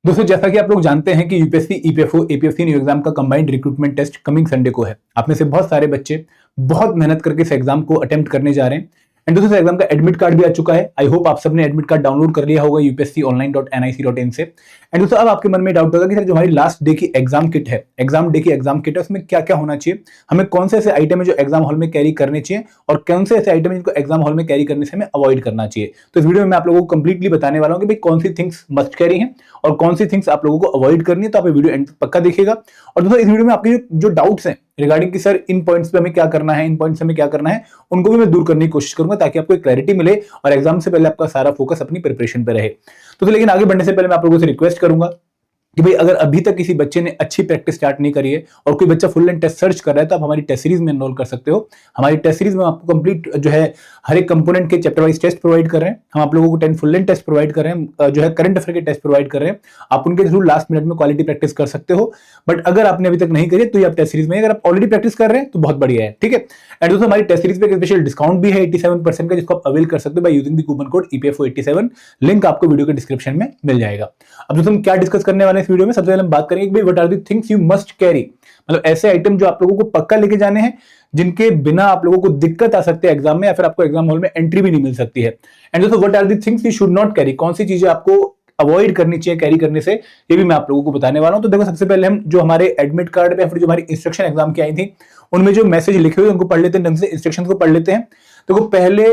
दोस्तों जैसा कि आप लोग जानते हैं कि UPSC, EPFO, APSC new exam का combined recruitment test coming Sunday को है। आप में से बहुत सारे बच्चे बहुत मेहनत करके इस एग्जाम को अटेम्प्ट करने जा रहे हैं। एंड दोस्तों इस एग्जाम का एडमिट कार्ड भी आ चुका है। आई होप आप सबने एडमिट कार्ड डाउनलोड कर लिया होगा upsconline.nic.in से। एंड दोस्तों अब आपके मन में डाउट होगा कि सर जो हमारी लास्ट डे की एग्जाम किट है, एग्जाम डे की एग्जाम किट है, उसमें क्या क्या होना चाहिए, हमें कौन से ऐसे आइटम है जो एग्जाम हॉल में कैरी करने चाहिए और कौन से ऐसे आइटम है जिनको एग्जाम हॉल में कैरी करने से हमें अवॉइड करना चाहिए। तो इस वीडियो में मैं आप लोगों को कंप्लीटली बताने वाला हूं कि भाई कौन सी थिंग्स मस्ट कैरी हैं और कौन सी थिंग्स आप लोगों को अवॉइड करनी है। तो आप ये वीडियो एंड पक्का देखिएगा। और दोस्तों इस वीडियो में आपके जो डाउट्स हैं रिगार्डिंग कि सर इन पॉइंट्स पे हमें क्या करना है, इन पॉइंट्स हमें क्या करना है, उनको भी मैं दूर करने की कोशिश करूंगा ताकि आपको एक क्लैरिटी मिले और एग्जाम से पहले आपका सारा फोकस अपनी प्रिपरेशन पे रहे। तो लेकिन आगे बढ़ने से पहले मैं आप लोगों से रिक्वेस्ट करूंगा कि भाई अगर अभी तक किसी बच्चे ने अच्छी प्रैक्टिस स्टार्ट नहीं करी है और कोई बच्चा फुल एंड टेस्ट सर्च कर रहा है तो आप हमारी टेस्ट सीरीज में एनरोल कर सकते हो। हमारी टेस्ट सीरीज में आपको कंप्लीट जो है हर एक कंपोनेंट के चैप्टर वाइज टेस्ट प्रोवाइड कर रहे हैं। हम आप लोगों को 10 फुल एंड टेस्ट प्रोवाइड कर रहे हैं, जो है करंट अफेयर के टेस्ट प्रोवाइड कर रहे हैं। आप उनके थ्रू लास्ट मिनट में क्वालिटी प्रैक्टिस कर सकते हो। बट अगर आपने अभी तक नहीं करी तो ये आप टेस्ट सीरीज में, अगर आप ऑलरेडी प्रैक्टिस कर रहे हैं तो बहुत बढ़िया है, ठीक है। एंड दोस्तों हमारी टेस्ट सीरीज पे एक स्पेशल डिस्काउंट भी है 87% का, जिसको आप अवेल कर सकते हो by using the coupon code EPFO87। Link आपको वीडियो के डिस्क्रिप्शन में मिल जाएगा। अब दोस्तों हम क्या डिस्कस करने वाले हैं इस वीडियो में, सबसे पहले हम बात करेंगे कि what are the things you must carry, मतलब ऐसे आइटम जो आप लोगों को पक्का लेके जाने हैं, जिनके बिना आप लोगों को दिक्कत आ सकती है एग्जाम में या फिर आपको एग्जाम हॉल में एंट्री भी नहीं मिल सकती है। एंड दोस्तों what are the things you should not carry, कौन सी चीजें आपको अवॉइड करनी चाहिए कैरी करने से, ये भी मैं आप लोगों को बताने वाला हूं। तो देखो सबसे पहले हम जो हमारे एडमिट कार्ड पे या फिर जो हमारी इंस्ट्रक्शन एग्जाम की आई थी उनमें जो मैसेज लिखे हुए उनको पढ़ लेते हैं, ढंग से इंस्ट्रक्शन को पढ़ लेते हैं। तो पहले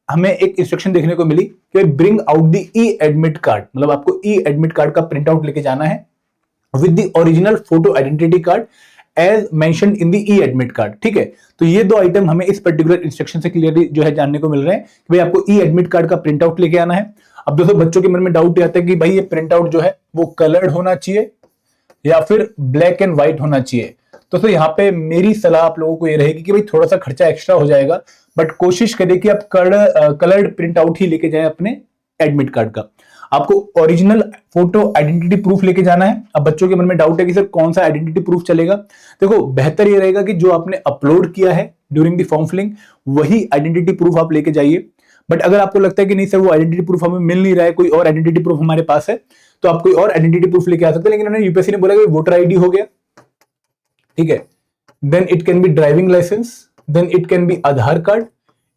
हमें एक इंस्ट्रक्शन देखने को मिली कि bring out the e admit card, मतलब आपको ई एडमिट कार्ड का प्रिंट आउट लेके जाना है with the original photo identity card as mentioned in the e admit card, ठीक है। तो ये दो आइटम हमें इस पर्टिकुलर इंस्ट्रक्शन से क्लियरली जो है जानने को मिल रहे हैं कि भाई आपको ई एडमिट कार्ड का प्रिंट आउट लेके आना है। अब दोस्तों बच्चों के मन में डाउट आता है कि भाई ये प्रिंट आउट जो है वो कलर्ड होना चाहिए या फिर ब्लैक एंड व्हाइट होना चाहिए। तो यहाँ पे मेरी सलाह आप लोगों को ये रहेगी कि भाई थोड़ा सा खर्चा एक्स्ट्रा हो जाएगा, बट कोशिश करें कि आप कलर्ड प्रिंट आउट ही लेके जाएं अपने एडमिट कार्ड का। आपको ओरिजिनल फोटो आइडेंटिटी प्रूफ लेके जाना है। अब बच्चों के मन में डाउट है कि सर कौन सा आइडेंटिटी प्रूफ चलेगा। देखो बेहतर ये रहेगा कि जो आपने अपलोड किया है ड्यूरिंग द फॉर्म फिलिंग वही आइडेंटिटी प्रूफ आप लेके जाइए। बट अगर आपको लगता है कि नहीं सर वो आइडेंटिटी प्रूफ हमें मिल नहीं रहा है, कोई और आइडेंटिटी प्रूफ हमारे पास है, तो आप कोई और आइडेंटिटी प्रूफ लेके आ सकते हैं। लेकिन उन्होंने यूपीएससी ने बोला कि वोटर आईडी हो गया, ठीक है, then it can be driving licence, then it can be Aadhaar card,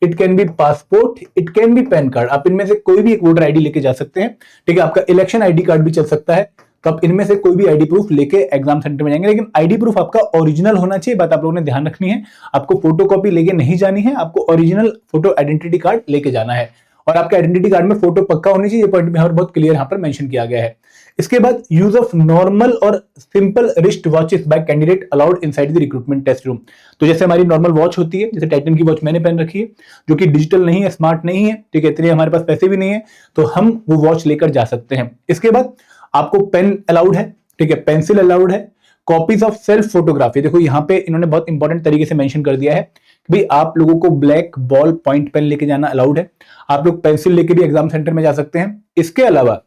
it can be passport, it can be PAN card. आप इनमें से कोई भी एक वोटर आईडी लेके जा सकते हैं, ठीक है। आपका इलेक्शन आईडी कार्ड भी चल सकता है। तो आप इनमें से कोई भी आईडी प्रूफ लेके एग्जाम सेंटर में जाएंगे, लेकिन आईडी प्रूफ आपका ओरिजिनल होना चाहिए, बात आप लोगों ने ध्यान रखनी है। आपको फोटोकॉपी लेके नहीं जानी है, आपको ओरिजिनल फोटो आइडेंटिटी कार्ड लेके जाना है। और आपके आइडेंटिटी कार्ड में फोटो पक्का होनी चाहिए, ये पॉइंट में बहुत क्लियर यहाँ पर मेंशन किया गया है। इसके बाद यूज ऑफ नॉर्मल और simple wrist watches by candidate allowed inside the recruitment test room. तो जैसे हमारी नॉर्मल वॉच होती है, जैसे टाइटन की वॉच मैंने पहन रखी है, जो कि डिजिटल नहीं है, स्मार्ट नहीं है, ठीक है, इतने हमारे पास पैसे भी नहीं है, तो हम वो वॉच लेकर जा सकते हैं। इसके बाद आपको पेन अलाउड है, ठीक है, पेंसिल अलाउड है, कॉपीज ऑफ सेल्फ फोटोग्राफी। देखो यहाँ पे इन्होंने बहुत इंपॉर्टेंट तरीके से मेंशन कर दिया है कि भाई आप लोगों को ब्लैक बॉल पॉइंट पेन लेके जाना अलाउड है। आप लोग पेंसिल लेके भी एग्जाम सेंटर में जा सकते हैं। इसके अलावा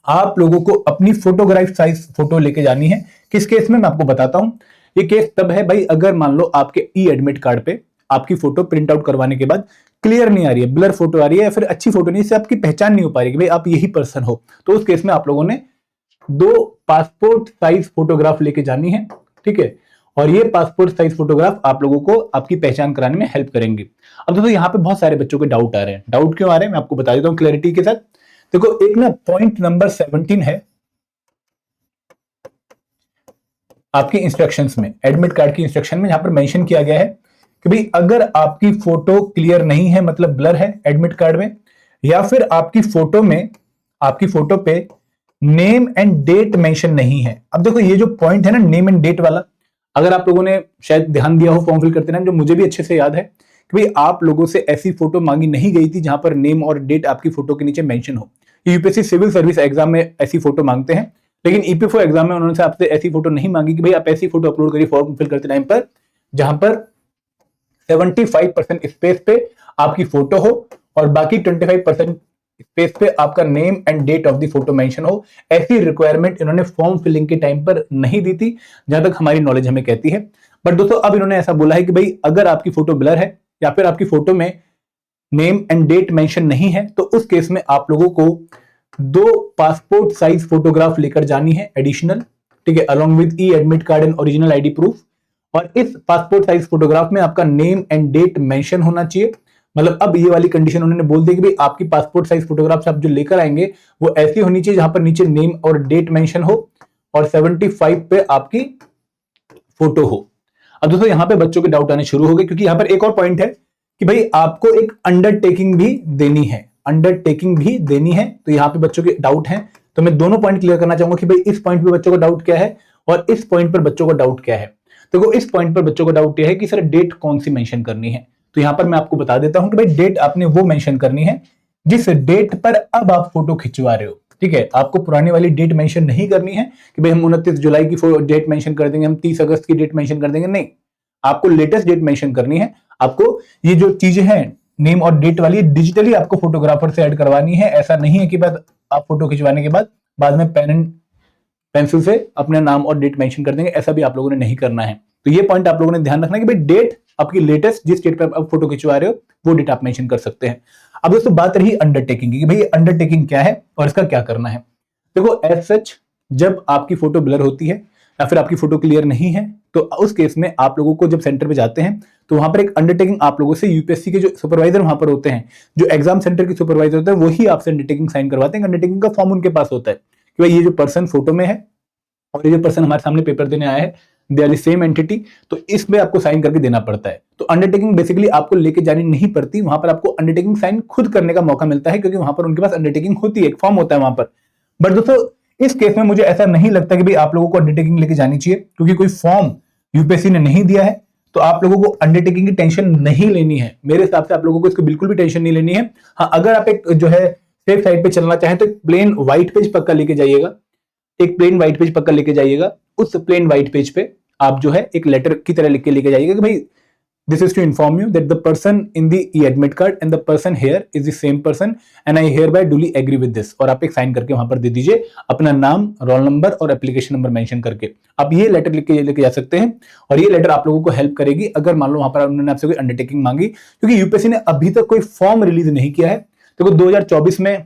आप लोगों को अपनी फोटोग्राफ साइज फोटो लेके जानी है। किस केस में मैं आपको बताता हूं। ये केस तब है भाई अगर मान लो आपके ई एडमिट कार्ड पे आपकी फोटो प्रिंट आउट करवाने के बाद क्लियर नहीं आ रही है, ब्लर फोटो आ रही है या फिर अच्छी फोटो नहीं, इससे आपकी पहचान नहीं हो पा रही कि भाई आप यही पर्सन हो, तो उस केस में आप लोगों ने 2 पासपोर्ट साइज फोटोग्राफ लेके जानी है, ठीक है। और ये पासपोर्ट साइज फोटोग्राफ आप लोगों को आपकी पहचान कराने में हेल्प करेंगे। अब दोस्तों यहाँ पे बहुत सारे बच्चों के डाउट आ रहे हैं। डाउट क्यों आ रहे हैं मैं आपको बता देता हूँ क्लैरिटी के साथ। देखो एक ना पॉइंट नंबर 17 है आपकी इंस्ट्रक्शंस में, एडमिट कार्ड की इंस्ट्रक्शन में, यहां पर मेंशन किया गया है कि भाई अगर आपकी फोटो क्लियर नहीं है, मतलब ब्लर है एडमिट कार्ड में, या फिर आपकी फोटो पे नेम एंड डेट मेंशन नहीं है। अब देखो ये जो पॉइंट है ना नेम एंड डेट वाला, अगर आप लोगों ने शायद ध्यान दिया हो फॉर्म फिल करते टाइम, जो मुझे भी अच्छे से याद है कि भाई आप लोगों से ऐसी फोटो मांगी नहीं गई थी जहां पर नेम और डेट आपकी फोटो के नीचे मेंशन हो। यूपीएससी सिविल सर्विस एग्जाम में ऐसी फोटो मांगते हैं, लेकिन ईपीएफओ एग्जाम में उन्होंने आपसे ऐसी फोटो नहीं मांगी कि भाई आप ऐसी फोटो अपलोड करिए फॉर्म फिल करते टाइम पर जहां पर 75% स्पेस पे आपकी फोटो हो और बाकी 25% स्पेस पे आपका name and date of the photo mention हो। ऐसी रिक्वायरमेंट इन्होंने फॉर्म फिलिंग के टाइम पर नहीं दी थी, जहां तक हमारी नॉलेज हमें कहती है। बट दोस्तों अब इन्होंने ऐसा बोला है कि भाई अगर आपकी फोटो ब्लर है या फिर आपकी फोटो में नेम एंड डेट मेंशन नहीं है, तो उस केस में आप लोगों को 2 पासपोर्ट साइज फोटोग्राफ लेकर जानी है एडिशनल, ठीक है, along with E admit card and original ID proof. और इस पासपोर्ट साइज फोटोग्राफ में आपका नेम एंड डेट मेंशन होना चाहिए। मतलब अब ये वाली कंडीशन उन्होंने बोल दी कि भाई आपकी पासपोर्ट साइज फोटोग्राफ्स आप जो लेकर आएंगे वो ऐसी होनी चाहिए जहां पर नीचे नेम और डेट मेंशन हो और 75 पे आपकी फोटो हो। अब दोस्तों यहाँ पे बच्चों के डाउट आने शुरू हो गए, क्योंकि यहाँ पर एक और पॉइंट है कि भाई आपको एक अंडरटेकिंग भी देनी है, अंडरटेकिंग भी देनी है। तो यहाँ पे बच्चों के डाउट हैं, तो मैं दोनों पॉइंट क्लियर करना चाहूंगा कि भाई इस पॉइंट पे बच्चों को डाउट क्या है और इस पॉइंट पर बच्चों को डाउट क्या है। देखो इस पॉइंट पर बच्चों को डाउट यह है कि सर डेट कौन सी मेंशन करनी है। तो यहां पर मैं आपको बता देता हूं कि भाई डेट आपने वो मेंशन करनी है जिस डेट पर अब आप फोटो खिंचवा रहे हो, ठीक है। आपको पुरानी वाली डेट मेंशन नहीं करनी है कि भाई हम 29 जुलाई की डेट मेंशन कर देंगे, हम 30 अगस्त की डेट मेंशन कर देंगे, नहीं, आपको लेटेस्ट डेट मेंशन करनी है। आपको ये जो चीजें हैं नेम और डेट वाली डिजिटली आपको फोटोग्राफर से ऐड करवानी है। ऐसा नहीं है कि बाद आप फोटो खिंचवाने के बाद में पेन एंड पेंसिल से अपने नाम और डेट मेंशन कर देंगे, ऐसा भी आप लोगों ने नहीं करना है। तो ये पॉइंट आप लोगों ने ध्यान रखना है कि भाई डेट आपकी लेटेस्ट जिस डेट पर आप फोटो खिंचवा रहे हो वो डेट आप मेंशन कर सकते हैं। अब दोस्तों बात रही अंडरटेकिंग की कि भाई अंडरटेकिंग क्या है और इसका क्या करना है। देखो एज सच जब आपकी फोटो ब्लर होती है या फिर आपकी फोटो क्लियर नहीं है तो उस केस में आप लोगों को जब सेंटर पे जाते हैं तो वहां पर एक अंडरटेकिंग आप लोगों से यूपीएससी के जो सुपरवाइजर वहां पर होते हैं, जो एग्जाम सेंटर के सुपरवाइजर होते हैं, वही आपसे अंडरटेकिंग साइन करवाते हैं। अंडरटेकिंग का फॉर्म उनके पास होता है कि भाई ये जो पर्सन फोटो में है और ये जो पर्सन हमारे सामने पेपर देने आया है they are the same entity, तो इसमें आपको साइन करके देना पड़ता है। तो अंडरटेकिंग बेसिकली आपको लेके जानी नहीं पड़ती, वहां पर आपको अंडरटेकिंग साइन खुद करने का मौका मिलता है क्योंकि वहां पर उनके पास अंडरटेकिंग होती है, एक फॉर्म होता है वहां पर। बट दोस्तों इस केस में मुझे ऐसा नहीं लगता कि भाई आप लोगों को अंडरटेकिंग लेके जानी चाहिए, क्योंकि कोई फॉर्म यूपीएससी ने नहीं दिया है तो आप लोगों को अंडरटेकिंग की टेंशन नहीं लेनी है। मेरे हिसाब से आप लोगों को इसको बिल्कुल भी टेंशन नहीं लेनी है। हाँ, अगर आप एक जो है सेफ साइड पे चलना चाहें तो एक प्लेन व्हाइट पेज पक्का लेके जाइएगा, एक प्लेन व्हाइट पेज पक्का लेके जाइएगा। उस प्लेन व्हाइट पेज पे आप जो है एक लेटर की तरह लिख के लेके जाइएगा कि भाई this is to inform you that the person in the e admit card and the person here is the same person and I hereby duly agree with this. और आप एक साइन करके वहां पर दे दीजिए अपना नाम, रोल नंबर और एप्लीकेशन नंबर मेंशन करके। आप ये लेटर लिख के लेके जा सकते हैं और ये लेटर आप लोगों को हेल्प करेगी अगर मान लो वहां पर उन्होंने आपसे कोई अंडरटेकिंग मांगी, क्योंकि यूपीएससी ने अभी तक कोई फॉर्म रिलीज नहीं किया है। देखो 2024 में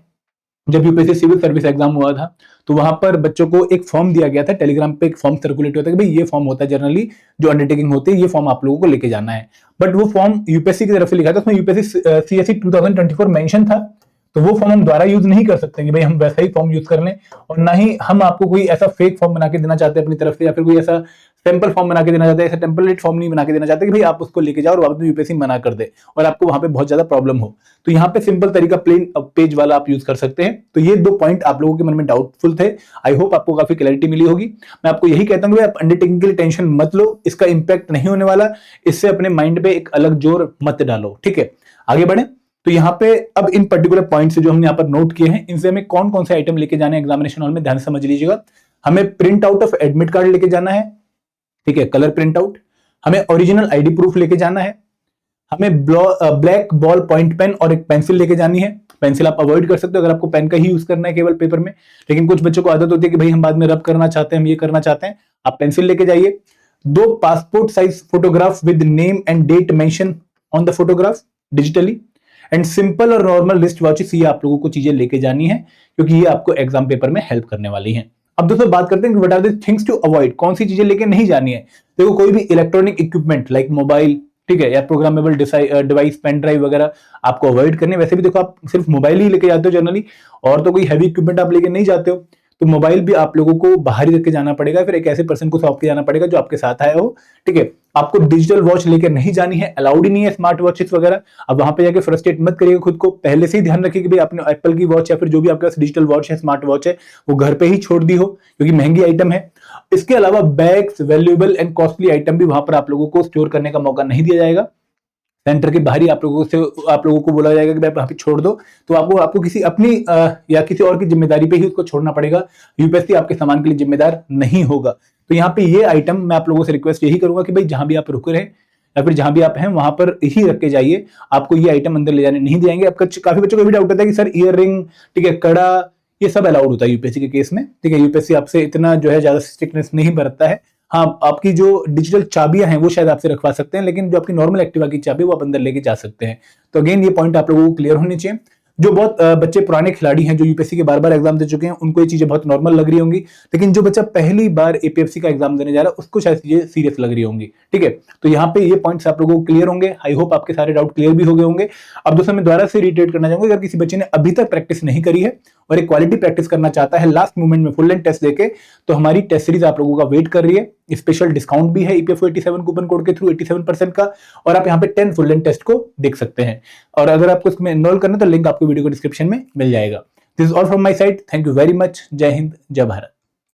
जब यूपीएससी सिविल सर्विस एग्जाम हुआ था तो वहां पर बच्चों को एक फॉर्म दिया गया था, टेलीग्राम पे एक फॉर्म सर्कुलेट होता है कि भाई ये फॉर्म होता है जनरली जो अंडरटेकिंग होती है, ये फॉर्म आप लोगों को लेके जाना है। बट वो फॉर्म यूपीएससी की तरफ से लिखा था, उसमें यूपीएससी सीएससी 2024 मेंशन था, तो वो फॉर्म हम दोबारा यूज नहीं कर सकते कि भाई हम वैसा ही फॉर्म यूज कर लें। और ना ही हम आपको कोई ऐसा फेक फॉर्म बना के देना चाहते हैं अपनी तरफ से, या फिर कोई ऐसा सैंपल फॉर्म बना के देना चाहते हैं, ऐसा टेम्पलेट फॉर्म नहीं बना के देना चाहते कि भाई आप उसको लेके जाओ और बाद में यूपीएससी मना कर दे और आपको वहां पे बहुत ज्यादा प्रॉब्लम हो। तो यहाँ पे सिंपल तरीका प्लेन पेज वाला आप यूज कर सकते हैं। तो ये 2 पॉइंट आप लोगों के मन में डाउटफुल थे, आई होप आपको काफी क्लैरिटी मिली होगी। मैं आपको यही कहता हूँ कि आप अंडरटेकिंग के लिए टेंशन मत लो, इसका इंपैक्ट नहीं होने वाला, इससे अपने माइंड पे एक अलग जोर मत डालो, ठीक है। आगे बढ़े तो यहाँ पे अब इन पर्टिकुलर पॉइंट से जो हमने यहाँ पर नोट किए हैं, इनसे हमें कौन कौन से आइटम लेके जाने एग्जामिनेशन हॉल में, ध्यान समझ लीजिएगा। हमें print out of admit card लेके जाना है, ठीक है, कलर प्रिंट आउट। हमें ओरिजिनल आईडी प्रूफ लेके जाना है। हमें ब्लैक बॉल पॉइंट पेन और एक पेंसिल लेके जानी है। पेंसिल आप अवॉइड कर सकते हो अगर आपको पेन का ही यूज करना है केवल पेपर में, लेकिन कुछ बच्चों को आदत होती है कि भाई हम बाद में रब करना चाहते हैं, हम ये करना चाहते हैं, आप पेंसिल लेके जाइए। 2 passport size photograph with name and date mention on the photograph digitally and simple और नॉर्मल रिस्ट वॉचेस, ये आप लोगों को चीजें लेके जानी है क्योंकि ये आपको एग्जाम पेपर में हेल्प करने वाली हैं। अब दोस्तों बात करते हैं कि what are the things to avoid, कौन सी चीजें लेके नहीं जानी है। देखो कोई भी इलेक्ट्रॉनिक इक्विपमेंट लाइक मोबाइल, ठीक है, या प्रोग्रामेबल डिवाइस पेन ड्राइव वगैरह आपको अवॉइड करने। वैसे भी देखो आप सिर्फ मोबाइल ही लेके जाते हो जनरली, और तो कोई हैवी इक्विपमेंट आप लेके नहीं जाते हो, तो मोबाइल भी आप लोगों को बाहर ही रख के जाना पड़ेगा, फिर एक ऐसे पर्सन को सौंप के जाना पड़ेगा जो आपके साथ आया हो, ठीक है। आपको डिजिटल वॉच लेकर नहीं जानी है, अलाउड ही नहीं है स्मार्ट वॉचेस वगैरह। अब वहां पे जाके फ्रस्ट्रेट मत करिएगा खुद को, पहले से ही ध्यान रखिए कि भाई आपने एप्पल की वॉच या फिर जो भी आपके पास डिजिटल वॉच है, स्मार्ट वॉच है, वो घर पे ही छोड़ दी हो क्योंकि महंगी आइटम है। इसके अलावा bags, valuable and costly item भी वहां पर आप लोगों को स्टोर करने का मौका नहीं दिया जाएगा। सेंटर के बाहर ही आप लोगों को बोला जाएगा कि भाई वहां पे छोड़ दो, तो आपको किसी अपनी या किसी और की जिम्मेदारी पे ही उसको छोड़ना पड़ेगा। यूपीएससी आपके सामान के लिए जिम्मेदार नहीं होगा। तो यहाँ पे ये आइटम मैं आप लोगों से रिक्वेस्ट यही करूंगा कि भाई जहां भी आप रुक रहे हैं या फिर जहां भी आप हैं वहां पर ही रख के जाइए, आपको ये आइटम अंदर ले जाने नहीं दिएंगे। आपका काफी बच्चों को भी डाउट होता है कि सर ईयर रिंग, ठीक है, कड़ा, ये सब अलाउड होता है यूपीएससी के केस में, ठीक है। यूपीएससी आपसे इतना जो है ज्यादा स्ट्रिक्टनेस नहीं बरतता है। हाँ, आपकी जो डिजिटल चाबियां हैं वो शायद आपसे रखवा सकते हैं, लेकिन जो आपकी नॉर्मल एक्टिवा की चाबी वो आप अंदर लेके जा सकते हैं। तो अगेन ये पॉइंट आप लोगों को क्लियर होने चाहिए। जो बहुत बच्चे पुराने खिलाड़ी हैं, जो यूपीएससी के बार बार एग्जाम दे चुके हैं, उनको ये चीजें बहुत नॉर्मल लग रही होंगी, लेकिन जो बच्चा पहली बार एपीएफसी का एग्जाम देने जा रहा है उसको शायद ये सीरियस लग रही होंगी। ठीक है, तो यहाँ पे ये पॉइंट्स आप लोगों को क्लियर होंगे। आई होप आपके सारे डाउट क्लियर भी हो गए होंगे। अब दोस्तों मैं दोबारा से रिटेट करना चाहूंगा, अगर किसी बच्चे ने अभी तक प्रैक्टिस नहीं करी है और एक क्वालिटी प्रैक्टिस करना चाहता है लास्ट मोमेंट में फुल लेंथ टेस्ट देके, तो हमारी टेस्ट सीरीज आप लोगों का वेट कर रही है। स्पेशल डिस्काउंट भी है ईपीएफओ 87 कूपन कोड के थ्रू 87% का, और आप यहाँ पे 10 फुल लेंथ टेस्ट को देख सकते हैं। और अगर आपको इसमें एनरोल करना है तो लिंक आपको वीडियो को डिस्क्रिप्शन में मिल जाएगा। This is all from my side. Thank you very much. जय हिंद, जय भारत।